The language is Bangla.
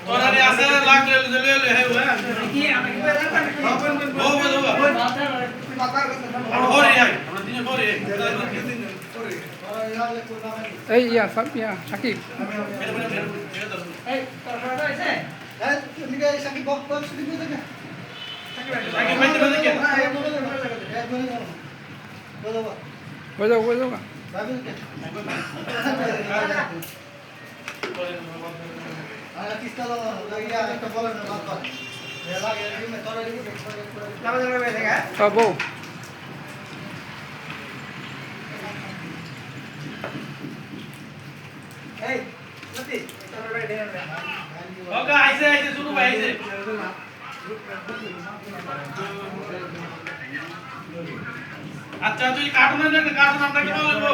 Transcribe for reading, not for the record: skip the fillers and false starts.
তোরারে আছে লাগ ले ले है वो কি আমরা কি ও ওরে ভাই আমরা দিনে পরে এই ইয়া সব ইয়া সাকিব এই তোর ফটো আছে এই তুমি কি সাকিব বক্স দিবি না সাকিব ভাই বলে কি বলো বলো Sabo. Hey, Mati, okay, aise shuru bhai aise. আচ্ছা তুই কার্টুন আমরা কি বলবো